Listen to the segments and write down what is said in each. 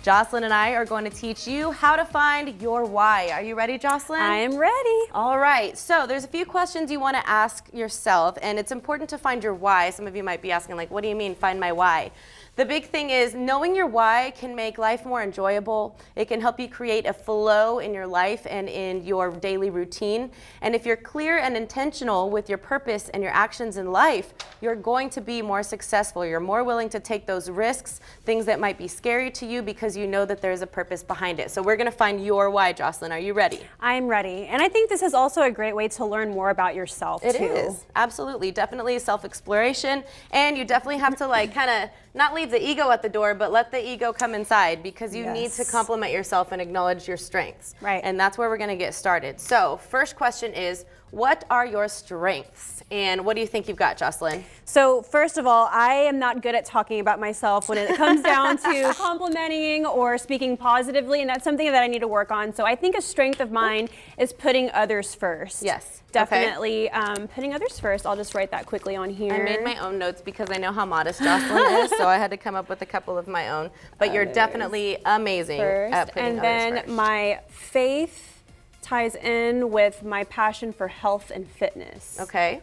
Jocelyn and I are going to teach you how to find your why. Are you ready, Jocelyn? I am ready. All right, so there's a few questions you want to ask yourself, and it's important to find your why. Some of you might be asking, like, what do you mean, find my why? The big thing is knowing your why can make life more enjoyable. It can help you create a flow in your life and in your daily routine. And if you're clear and intentional with your purpose and your actions in life, you're going to be more successful. You're more willing to take those risks, things that might be scary to you, because you know that there's a purpose behind it. So we're going to find your why, Jocelyn. Are you ready? I'm ready. And I think this is also a great way to learn more about yourself, too. It is. Absolutely. Definitely self-exploration. And you definitely have to, like, kind of not leave the ego at the door, but let the ego come inside, because you need to compliment yourself and acknowledge your strengths. Right. And that's where we're going to get started. So first question is, what are your strengths? And what do you think you've got, Jocelyn? So first of all, I am not good at talking about myself when it comes down to complimenting or speaking positively, and that's something that I need to work on. So I think a strength of mine is putting others first. Yes. Definitely putting others first. I'll just write that quickly on here. I made my own notes because I know how modest Jocelyn is, so I had to come up with a couple of my own. But you're definitely amazing at putting others first. My faith ties in with my passion for health and fitness. Okay.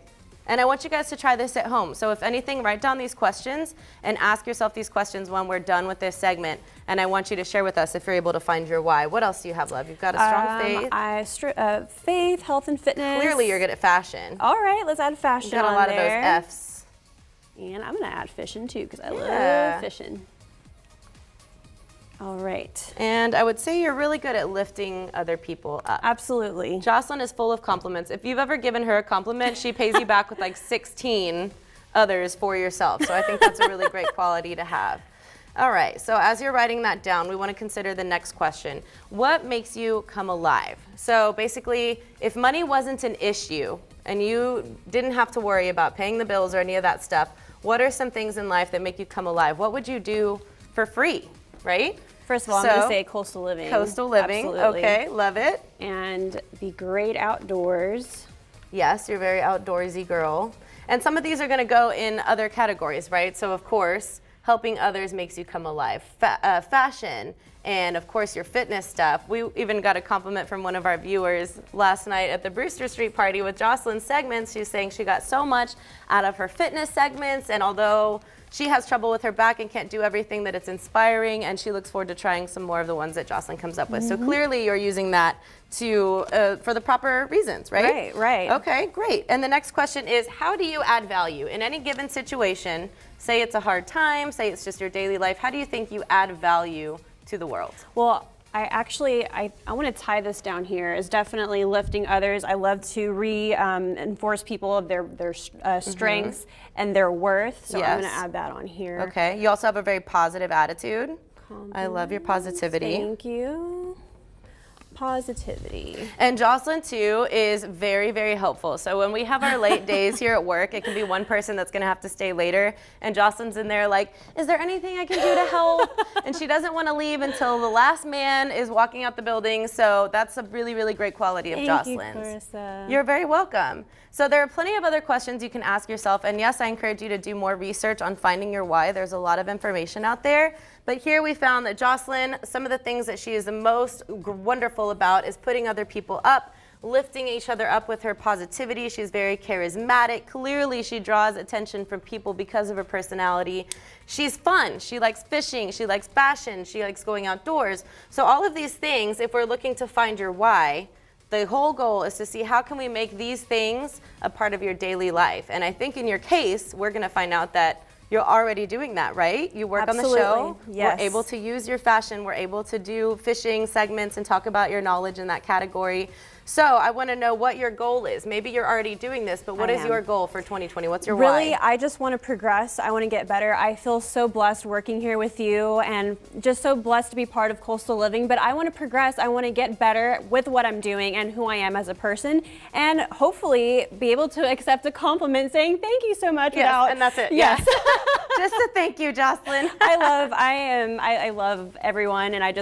And I want you guys to try this at home. So if anything, write down these questions and ask yourself these questions when we're done with this segment. And I want you to share with us if you're able to find your why. What else do you have, love? You've got a strong faith. Faith, health, and fitness. Clearly you're good at fashion. All right, let's add fashion You've got a lot of those F's. And I'm gonna add fishing too, because I love fishing. All right. And I would say you're really good at lifting other people up. Absolutely. Jocelyn is full of compliments. If you've ever given her a compliment, she pays you back with like 16 others for yourself. So I think that's a really great quality to have. All right, so as you're writing that down, we want to consider the next question. What makes you come alive? So basically, if money wasn't an issue and you didn't have to worry about paying the bills or any of that stuff, what are some things in life that make you come alive? What would you do for free, right? First of all, I'm going to say coastal living. Coastal living, absolutely. Okay, love it. And the great outdoors. Yes, you're a very outdoorsy girl. And some of these are going to go in other categories, right? So of course, helping others makes you come alive. Fashion, and of course your fitness stuff. We even got a compliment from one of our viewers last night at the Brewster Street party with Jocelyn's segments. She was saying she got so much out of her fitness segments, and although she has trouble with her back and can't do everything, that it's inspiring, and she looks forward to trying some more of the ones that Jocelyn comes up with. So clearly you're using that to for the proper reasons, right? Right, right. Okay, great. And the next question is, how do you add value in any given situation? Say it's a hard time, say it's just your daily life. How do you think you add value to the world? Well, I want to tie this down here as definitely lifting others. I love to reinforce people of their strengths and their worth. So I'm going to add that on here. Okay. You also have a very positive attitude. I love your positivity. Thank you. Positivity. And Jocelyn too is very, very helpful. So when we have our late days here at work, it can be one person that's gonna have to stay later, and Jocelyn's in there like, is there anything I can do to help? And she doesn't want to leave until the last man is walking out the building. So that's a really, really great quality of Jocelyn's. Thank you, Clarissa. You're very welcome. So there are plenty of other questions you can ask yourself, and yes, I encourage you to do more research on finding your why. There's a lot of information out there. But here we found that Jocelyn, some of the things that she is the most wonderful about is putting other people up, lifting each other up with her positivity. She's very charismatic. Clearly, she draws attention from people because of her personality. She's fun. She likes fishing. She likes fashion. She likes going outdoors. So all of these things, if we're looking to find your why, the whole goal is to see how can we make these things a part of your daily life. And I think in your case, we're going to find out that you're already doing that, right? You work on the show. Yes. We're able to use your fashion. We're able to do fishing segments and talk about your knowledge in that category. So I want to know what your goal is. Maybe you're already doing this, but what is your goal for 2020? What's your why? Really, I just want to progress. I want to get better. I feel so blessed working here with you and just so blessed to be part of Coastal Living, but I want to progress. I want to get better with what I'm doing and who I am as a person, and hopefully be able to accept a compliment saying thank you so much. Yes, and that's it. Yes. Just a thank you, Jocelyn. I love everyone, and I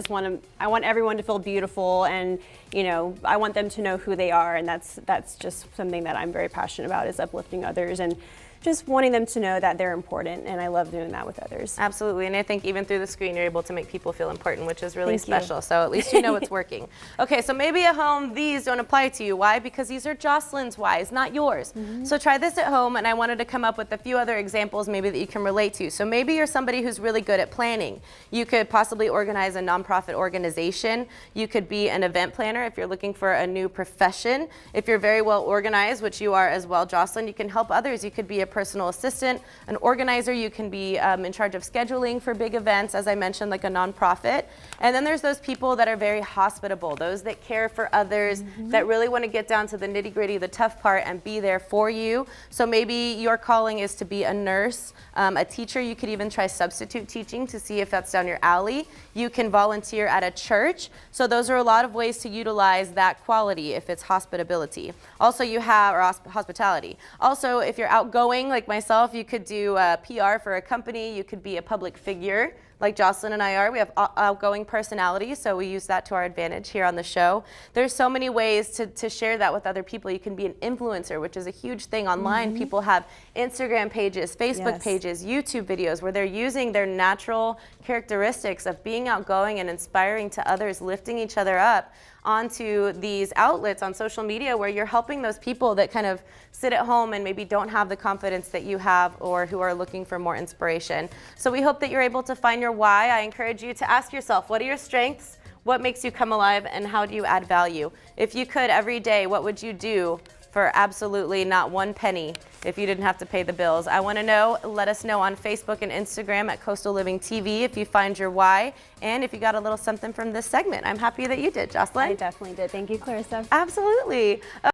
want everyone to feel beautiful, and I want them to know who they are, and that's just something that I'm very passionate about, is uplifting others and just wanting them to know that they're important, and I love doing that with others. Absolutely, and I think even through the screen, you're able to make people feel important, which is really Thank you. special. So at least you know it's working. Okay, so maybe at home, these don't apply to you. Why? Because these are Jocelyn's whys, not yours. So try this at home, and I wanted to come up with a few other examples maybe that you can relate to. So maybe you're somebody who's really good at planning. You could possibly organize a nonprofit organization. You could be an event planner if you're looking for a new profession. If you're very well organized, which you are as well, Jocelyn, you can help others. You could be a personal assistant, an organizer. You can be in charge of scheduling for big events, as I mentioned, like a nonprofit. And then there's those people that are very hospitable, those that care for others, that really want to get down to the nitty-gritty, the tough part, and be there for you. So maybe your calling is to be a nurse, a teacher. You could even try substitute teaching to see if that's down your alley. You can volunteer at a church. So those are a lot of ways to utilize that quality if it's hospitability. Also, you have, or hospitality. Also, if you're outgoing like myself, you could do PR for a company. You could be a public figure like Jocelyn and I are. We have outgoing personalities, so we use that to our advantage here on the show. There's so many ways to share that with other people. You can be an influencer, which is a huge thing online. People have Instagram pages, Facebook pages, YouTube videos where they're using their natural characteristics of being outgoing and inspiring to others, lifting each other up onto these outlets on social media where you're helping those people that kind of sit at home and maybe don't have the confidence that you have or who are looking for more inspiration. So we hope that you're able to find your why. I encourage you to ask yourself, what are your strengths? What makes you come alive? And how do you add value? If you could every day, what would you do for absolutely not one penny if you didn't have to pay the bills? I want to know. Let us know on Facebook and Instagram at Coastal Living TV if you find your why and if you got a little something from this segment. I'm happy that you did, Jocelyn. I definitely did. Thank you, Clarissa. Absolutely.